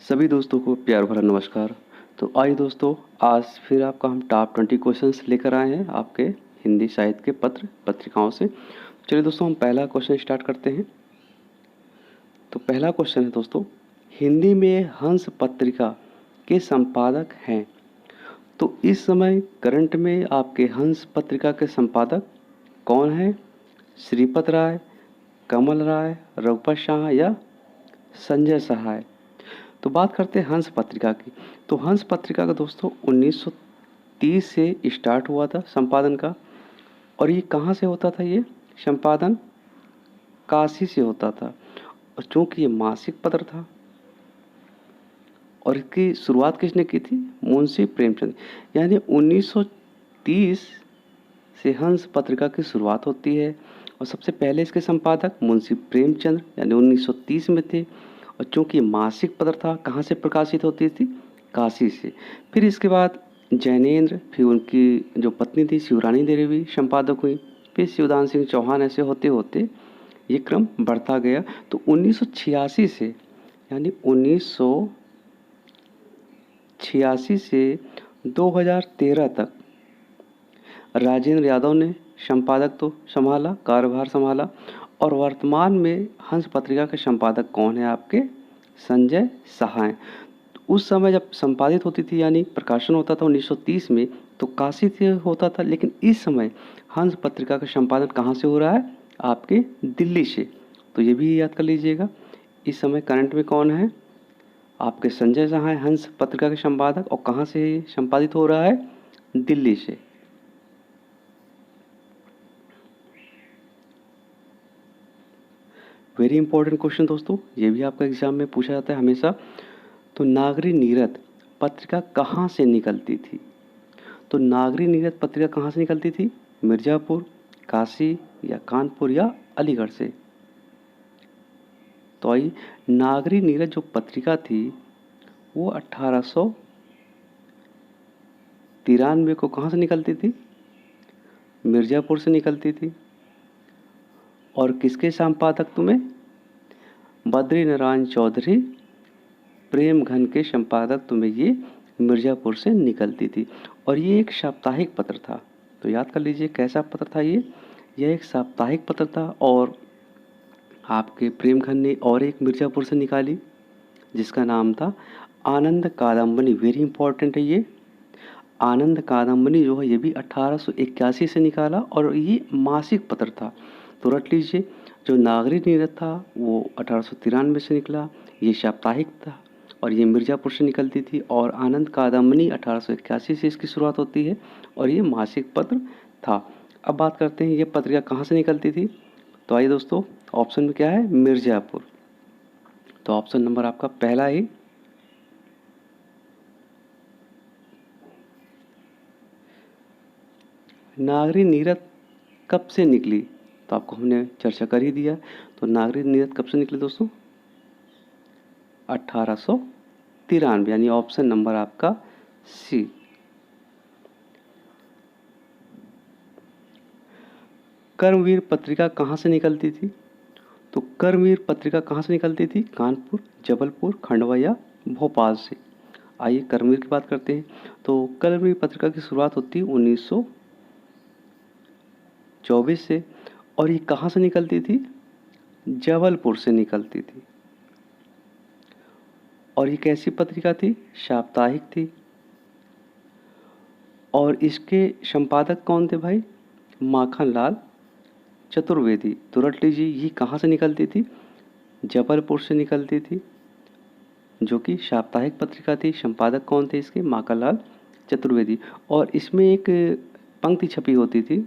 सभी दोस्तों को प्यार भरा नमस्कार। तो आइए दोस्तों, आज फिर आपका हम टॉप 20 क्वेश्चंस लेकर आए हैं आपके हिंदी साहित्य के पत्र पत्रिकाओं से। चलिए दोस्तों, हम पहला क्वेश्चन स्टार्ट करते हैं। तो पहला क्वेश्चन है दोस्तों, हिंदी में हंस पत्रिका के संपादक हैं। तो इस समय करंट में आपके हंस पत्रिका के संपादक कौन हैं? श्रीपत राय, कमल राय, रघुपत शाह या संजय सहाय? तो बात करते हैं हंस पत्रिका की। तो हंस पत्रिका का दोस्तों 1930 से स्टार्ट हुआ था संपादन का। और ये कहाँ से होता था? ये संपादन काशी से होता था। और चूंकि ये मासिक पत्र था और इसकी शुरुआत किसने की थी? मुंशी प्रेमचंद। यानी 1930 से हंस पत्रिका की शुरुआत होती है और सबसे पहले इसके संपादक मुंशी प्रेमचंद यानी 1930 में थे। और चूंकि मासिक पत्र था, कहाँ से प्रकाशित होती थी? काशी से। फिर इसके बाद जैनेन्द्र, फिर उनकी जो पत्नी थी शिवरानी देवी संपादक हुई, फिर शिवदान सिंह चौहान, ऐसे होते होते ये क्रम बढ़ता गया। तो 1986 से यानी 1986 से 2013 तक राजेंद्र यादव ने संपादक तो संभाला, कार्यभार संभाला। और वर्तमान में हंस पत्रिका के संपादक कौन है? आपके संजय सहाय। उस समय जब संपादित होती थी यानी प्रकाशन होता था 1930 में, तो काशी से होता था। लेकिन इस समय हंस पत्रिका का संपादन कहाँ से हो रहा है? आपके दिल्ली से। तो ये भी याद कर लीजिएगा। इस समय करंट में कौन है? आपके संजय सहाय हंस पत्रिका के संपादक। और कहाँ से संपादित हो रहा है? दिल्ली से। वेरी इंपॉर्टेंट क्वेश्चन दोस्तों, ये भी आपका एग्जाम में पूछा जाता है हमेशा। तो नागरी नीरद पत्रिका कहाँ से निकलती थी? तो नागरी नीरद पत्रिका कहाँ से निकलती थी? मिर्ज़ापुर, काशी या कानपुर या अलीगढ़ से? तो आइए, नागरी नीरद जो पत्रिका थी वो 1893 को कहाँ से निकलती थी? मिर्ज़ापुर से निकलती थी। और किसके संपादक तुम्हें? बद्री नारायण चौधरी प्रेम घन के संपादक तुम्हें ये मिर्ज़ापुर से निकलती थी। और ये एक साप्ताहिक पत्र था। तो याद कर लीजिए कैसा पत्र था ये? यह एक साप्ताहिक पत्र था। और आपके प्रेम घन ने और एक मिर्ज़ापुर से निकाली जिसका नाम था आनंद कादम्बनी। वेरी इंपॉर्टेंट है ये। आनंद कादम्बनी जो है ये भी 1881 से निकाला और ये मासिक पत्र था। तो रट लीजिए, जो नागरी नीरद था वो 1893 से निकला, ये साप्ताहिक था और ये मिर्ज़ापुर से निकलती थी। और आनंद कादम्बनी 1881 से इसकी शुरुआत होती है और ये मासिक पत्र था। अब बात करते हैं ये पत्रिका कहाँ से निकलती थी। तो आइए दोस्तों, ऑप्शन में क्या है? मिर्ज़ापुर। तो ऑप्शन नंबर आपका पहला ही नागरी नीरद कब से निकली? तो आपको हमने चर्चा कर ही दिया। तो नागरी नीरद कब से निकली दोस्तों? 1893, यानी ऑप्शन नंबर आपका सी। कर्मवीर पत्रिका कहाँ से निकलती थी? तो कर्मवीर पत्रिका कहाँ से निकलती थी? कानपुर, जबलपुर, खंडवा या भोपाल से? आइए कर्मवीर की बात करते हैं। तो कर्मवीर पत्रिका की शुरुआत होती है 1924 से। और ये कहाँ से निकलती थी? जबलपुर से निकलती थी। और ये कैसी पत्रिका थी? साप्ताहिक थी। और इसके संपादक कौन थे भाई? माखनलाल चतुर्वेदी। तो रट लीजिए, ये कहाँ से निकलती थी? जबलपुर से निकलती थी, जो कि साप्ताहिक पत्रिका थी। संपादक कौन थे इसके? माखनलाल चतुर्वेदी। और इसमें एक पंक्ति छपी होती थी,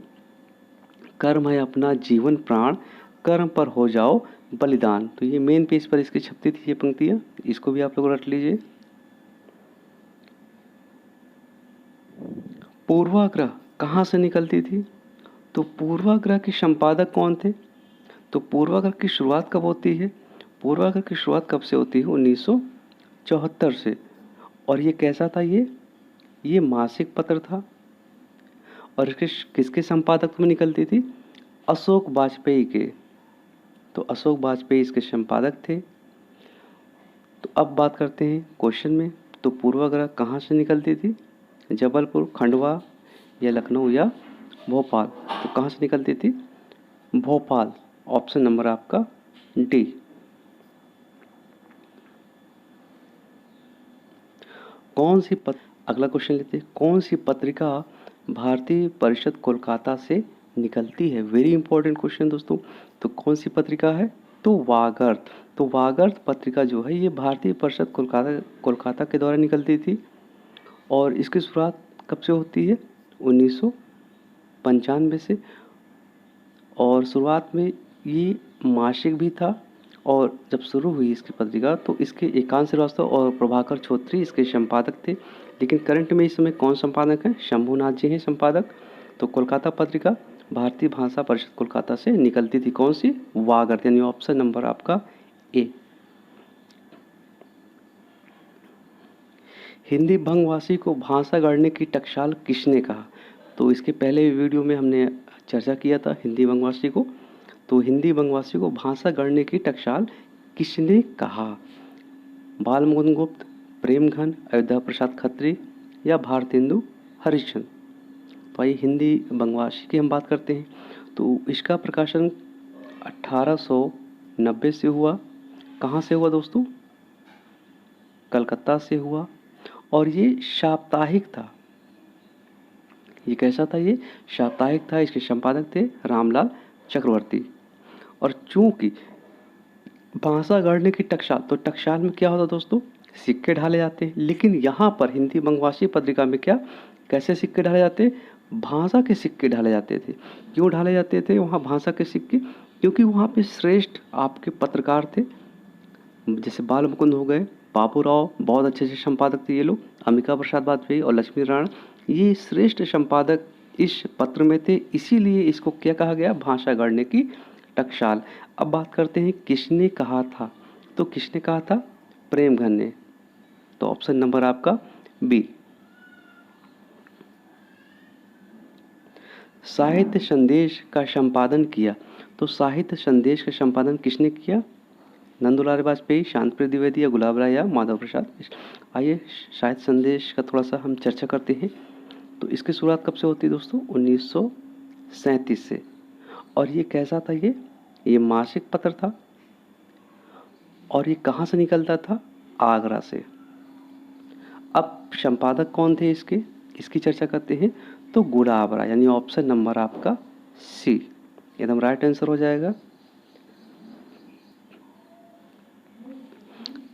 कर्म है अपना जीवन प्राण, कर्म पर हो जाओ बलिदान। तो ये मेन पेज पर इसकी छपती थी ये पंक्तियाँ, इसको भी आप लोग रट लीजिए। पूर्वाग्रह कहाँ से निकलती थी? तो पूर्वाग्रह के संपादक कौन थे? तो पूर्वाग्रह की शुरुआत कब होती है? पूर्वाग्रह की शुरुआत कब से होती है? 1974 से। और ये कैसा था? ये मासिक पत्र था। और इसके किसके संपादक में निकलती थी? अशोक वाजपेयी के। तो अशोक वाजपेयी इसके संपादक थे। तो अब बात करते हैं क्वेश्चन में। तो पूर्वाग्रह कहाँ से निकलती थी? जबलपुर, खंडवा या लखनऊ या भोपाल? तो कहाँ से निकलती थी? भोपाल। ऑप्शन नंबर आपका डी। अगला क्वेश्चन लेते हैं। कौन सी पत्रिका भारतीय परिषद कोलकाता से निकलती है? वेरी इंपॉर्टेंट क्वेश्चन दोस्तों। तो कौन सी पत्रिका है? तो वागर्त। तो वागर्त पत्रिका जो है ये भारतीय परिषद कोलकाता के द्वारा निकलती थी। और इसकी शुरुआत कब से होती है? 1995 से। और शुरुआत में ये मासिक भी था, और जब शुरू हुई इसकी पत्रिका तो इसके एकांत श्रीवास्तव और प्रभाकर चौधरी इसके संपादक थे। लेकिन करंट में इस समय कौन संपादक है? शंभुनाथ जी हैं संपादक। तो कोलकाता पत्रिका भारतीय भाषा परिषद कोलकाता से निकलती थी। कौन सी? वागर्त, यानी ऑप्शन नंबर आपका ए। हिंदी भंगवासी को भाषा गढ़ने की टकसाल किसने कहा? तो इसके पहले वीडियो में हमने चर्चा किया था हिंदी भंगवासी को। तो हिंदी भंगवासी को भाषा गढ़ने की टकसाल किसने कहा? बाल मुकुंद गुप्त, प्रेमघन, अयोध्या प्रसाद खत्री या भारतेंदु हरिश्चंद्र? तो आइए हिंदी बंगवासी की हम बात करते हैं। तो इसका प्रकाशन 1890 से हुआ। कहाँ से हुआ दोस्तों? कलकत्ता से हुआ। और ये साप्ताहिक था। ये कैसा था? ये साप्ताहिक था। इसके संपादक थे रामलाल चक्रवर्ती। और चूंकि भाषा गढ़ने की टकसाल, तो टकसाल में क्या होता दोस्तों? सिक्के ढाले जाते हैं। लेकिन यहाँ पर हिंदी बंगवासी पत्रिका में क्या, कैसे सिक्के ढाले जाते? भाषा के सिक्के ढाले जाते थे। क्यों ढाले जाते थे वहाँ भाषा के सिक्के? क्योंकि वहाँ पे श्रेष्ठ आपके पत्रकार थे, जैसे बाल मुकुंद हो गए, बाबू राव, बहुत अच्छे से संपादक थे ये लोग, अंबिका प्रसाद वाजपेयी और लक्ष्मी नारायण, ये श्रेष्ठ संपादक इस पत्र में थे। इसीलिए इसको क्या कहा गया? भाषा गढ़ने की टकसाल। अब बात करते हैं किसने कहा था। तो किसने कहा था? प्रेमघन ने। तो ऑप्शन नंबर आपका बी। साहित्य संदेश का संपादन किया। तो साहित्य संदेश का संपादन किसने किया? नंदुलाल वाजपेयी, शांति द्विवेदी या गुलाब राय या माधव प्रसाद? आइए साहित्य संदेश का थोड़ा सा हम चर्चा करते हैं। तो इसकी शुरुआत कब से होती है दोस्तों? 1937 से। और ये कैसा था? ये मासिक पत्र था। और ये कहाँ से निकलता था? आगरा से। अब संपादक कौन थे इसके? इसकी चर्चा करते हैं। तो गुलाब राय, यानी ऑप्शन नंबर आपका सी एकदम राइट आंसर हो जाएगा।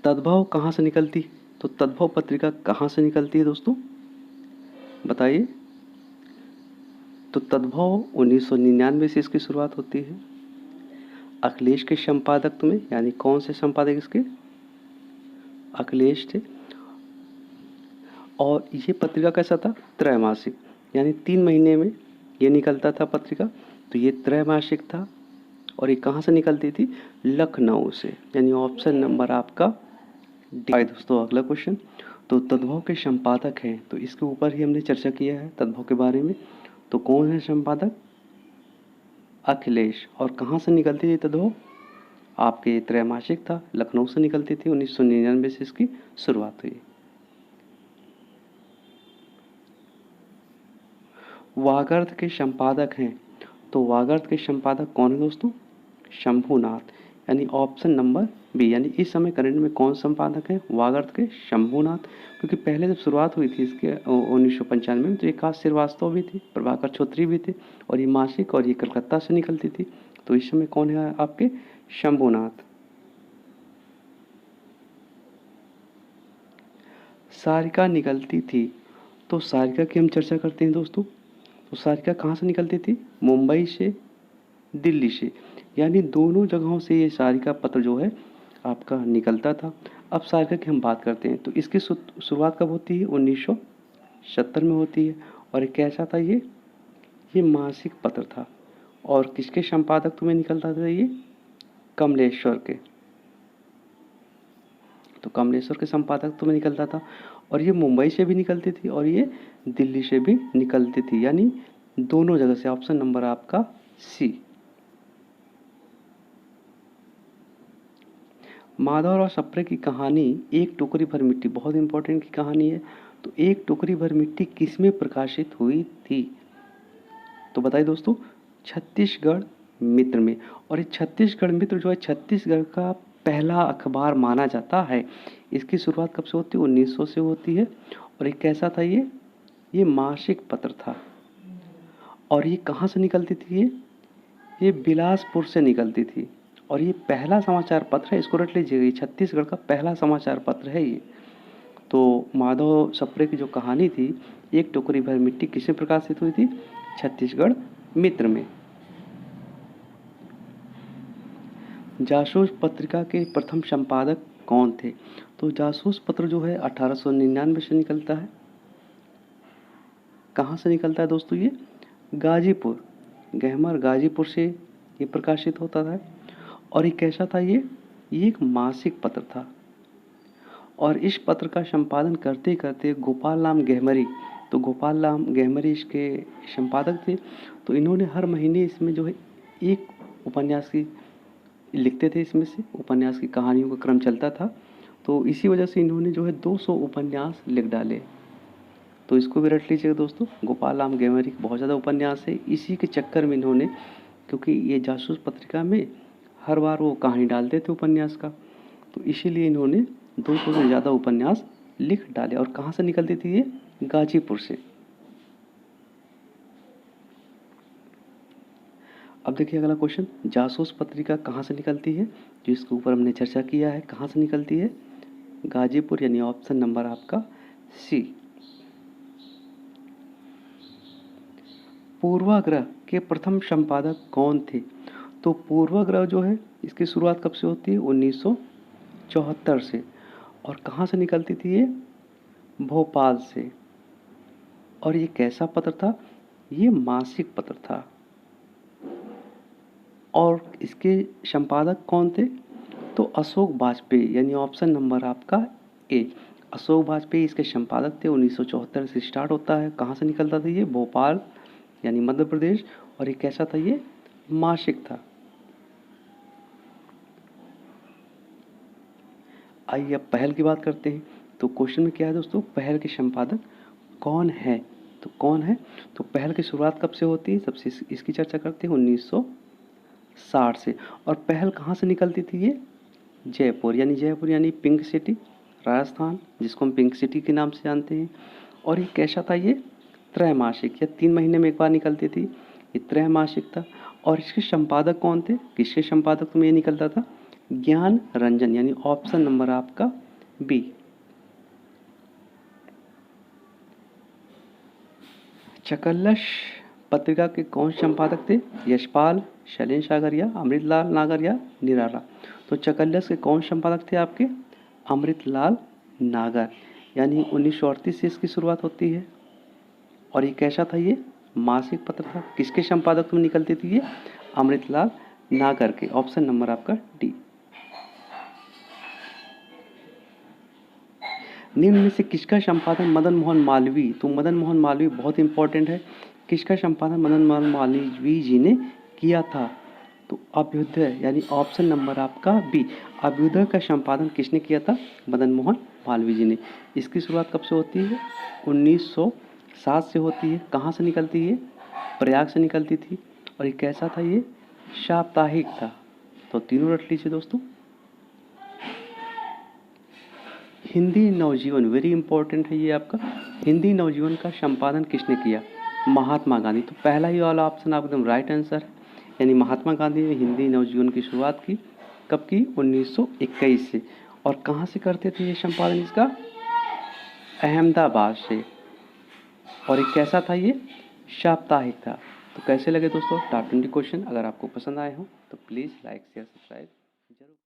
तद्भव कहाँ से निकलती? तो तद्भव पत्रिका कहाँ से निकलती है दोस्तों? बताइए। तो तद्भव 1999 से इसकी शुरुआत होती है। अखिलेश के संपादक में, यानी कौन से संपादक इसके? अखिलेश थे। और ये पत्रिका कैसा था? त्रैमासिक, यानी 3 महीने में ये निकलता था पत्रिका। तो ये त्रैमासिक था। और ये कहाँ से निकलती थी? लखनऊ से, यानी ऑप्शन नंबर आपका डी। दोस्तों अगला क्वेश्चन। तो तद्भव के संपादक हैं, तो इसके ऊपर ही हमने चर्चा किया है तद्भव के बारे में। तो कौन है संपादक? अखिलेश। और कहाँ से निकलती थी तद्भव? आपके त्रैमासिक था, लखनऊ से निकलती थी। 1999 से इसकी शुरुआत हुई। वागर्त के संपादक हैं। तो वागर्त के संपादक कौन है दोस्तों? शंभुनाथ, यानी ऑप्शन नंबर बी। यानी इस समय करंट में कौन संपादक है वागर्त के? शंभुनाथ। क्योंकि पहले जब शुरुआत हुई थी इसके 1995 में, तो एकाश श्रीवास्तव भी थे, प्रभाकर चौधरी भी थे, और ये मासिक और ये कलकत्ता से निकलती थी। तो इस समय कौन है आपके? शंभुनाथ। सारिका निकलती थी। तो सारिका की हम चर्चा करते हैं दोस्तों। तो सारिका कहाँ से निकलती थी? मुंबई से, दिल्ली से, यानी दोनों जगहों से ये सारिका पत्र जो है आपका निकलता था। अब सारिका की हम बात करते हैं। तो इसकी शुरुआत कब होती है? 1970 में होती है। और ये कैसा था? ये मासिक पत्र था। और किसके संपादक तुम्हें निकलता था? ये कमलेश्वर के। तो कमलेश्वर के संपादक तुम्हें निकलता था। और ये मुंबई से भी निकलती थी और ये दिल्ली से भी निकलती थी, यानी दोनों जगह से। ऑप्शन नंबर आपका सी। माधव और सप्रे की कहानी एक टोकरी भर मिट्टी बहुत इंपॉर्टेंट की कहानी है। तो एक टोकरी भर मिट्टी किस में प्रकाशित हुई थी? तो बताइए दोस्तों, छत्तीसगढ़ मित्र में। और ये छत्तीसगढ़ मित्र जो है छत्तीसगढ़ का पहला अखबार माना जाता है। इसकी शुरुआत कब से होती है? 1900 से होती है। और ये कैसा था? ये मासिक पत्र था। और ये कहाँ से निकलती थी? ये बिलासपुर से निकलती थी। और ये पहला समाचार पत्र है, इसको रट लीजिएगा, ये छत्तीसगढ़ का पहला समाचार पत्र है ये। तो माधव सप्रे की जो कहानी थी, एक टोकरी भर मिट्टी, किसमें प्रकाशित हुई थी? छत्तीसगढ़ मित्र में। जासूस पत्रिका के प्रथम संपादक कौन थे? तो जासूस पत्र जो है 1899 से निकलता है। कहाँ से निकलता है दोस्तों? ये गाजीपुर, गहमर गाजीपुर से ये प्रकाशित होता था। और ये कैसा था? ये एक मासिक पत्र था। और इस पत्र का संपादन करते करते गोपाल राम गहमरी, तो गोपाल राम गहमरी इसके संपादक थे। तो इन्होंने हर महीने इसमें जो है एक उपन्यास की लिखते थे, इसमें से उपन्यास की कहानियों का क्रम चलता था। तो इसी वजह से इन्होंने जो है 200 उपन्यास लिख डाले। तो इसको भी रट लीजिएगा दोस्तों, गोपाल राम गहमरी के बहुत ज़्यादा उपन्यास है। इसी के चक्कर में इन्होंने, क्योंकि ये जासूस पत्रिका में हर बार वो कहानी डालते थे उपन्यास का, तो इसीलिए इन्होंने 200 से ज़्यादा उपन्यास लिख डाले। और कहाँ से निकलती थी ये? गाजीपुर से। अब देखिए अगला क्वेश्चन, जासूस पत्रिका कहाँ से निकलती है? जो इसके ऊपर हमने चर्चा किया है, कहाँ से निकलती है? गाजीपुर, यानी ऑप्शन नंबर आपका सी। पूर्वाग्रह के प्रथम संपादक कौन थे? तो पूर्वाग्रह जो है इसकी शुरुआत कब से होती है? 1974 से। और कहाँ से निकलती थी ये? भोपाल से। और ये कैसा पत्र था? ये मासिक पत्र था। और इसके संपादक कौन थे? तो अशोक वाजपेयी, यानी ऑप्शन नंबर आपका ए। अशोक वाजपेयी इसके संपादक थे। 1974 से स्टार्ट होता है। कहाँ से निकलता था ये? भोपाल, यानी मध्य प्रदेश। और ये कैसा था? ये मासिक था। आइए अब पहल की बात करते हैं। तो क्वेश्चन में क्या है दोस्तों? पहल के संपादक कौन है? तो कौन है? तो पहल की शुरुआत कब से होती है? सबसे इसकी चर्चा करते हैं 1960 से। और पहल कहाँ से निकलती थी ये? जयपुर, यानी पिंक सिटी, राजस्थान, जिसको हम पिंक सिटी के नाम से जानते हैं। और ये कैसा था? ये त्रैमासिक, या 3 महीने में एक बार निकलती थी। ये त्रैमासिक था। और इसके संपादक कौन थे? किसके संपादक में ये निकलता था? ज्ञान रंजन, यानी ऑप्शन नंबर आपका बी। चकल्लश पत्रिका के कौन संपादक थे? यशपाल, शैलेंद्र सागरिया, अमृतलाल नागर या निराला? तो चकल्लश के कौन संपादक थे आपके? अमृतलाल नागर, यानी 1938 से इसकी शुरुआत होती है। और ये कैसा था? ये मासिक पत्र था। किसके संपादक में निकलती थी ये? अमृतलाल नागर के। ऑप्शन नंबर आपका डी। निम्न में से किसका संपादन मदन मोहन मालवीय? तो मदन मोहन मालवीय बहुत इंपॉर्टेंट है। किसका संपादन मदन मोहन मालवीय जी ने किया था? तो अभ्युदय, यानी ऑप्शन नंबर आपका बी। अभ्युदय का संपादन किसने किया था? मदन मोहन मालवीय जी ने। इसकी शुरुआत कब से होती है? 1907 से होती है। कहाँ से निकलती है? प्रयाग से निकलती थी। और ये कैसा था? ये साप्ताहिक था। तो तीनों रट लीजिए दोस्तों। हिंदी नवजीवन, वेरी इंपॉर्टेंट है ये आपका। हिंदी नवजीवन का संपादन किसने किया? महात्मा गांधी। तो पहला ही वाला ऑप्शन आप एकदम राइट आंसर है, यानी महात्मा गांधी ने हिंदी नवजीवन की शुरुआत की। कब की? 1921 से। और कहाँ से करते थे ये संपादन इसका? अहमदाबाद से। और ये कैसा था? ये साप्ताहिक था। तो कैसे लगे दोस्तों टॉप 20 क्वेश्चन? अगर आपको पसंद आए हो तो प्लीज़ लाइक शेयर सब्सक्राइब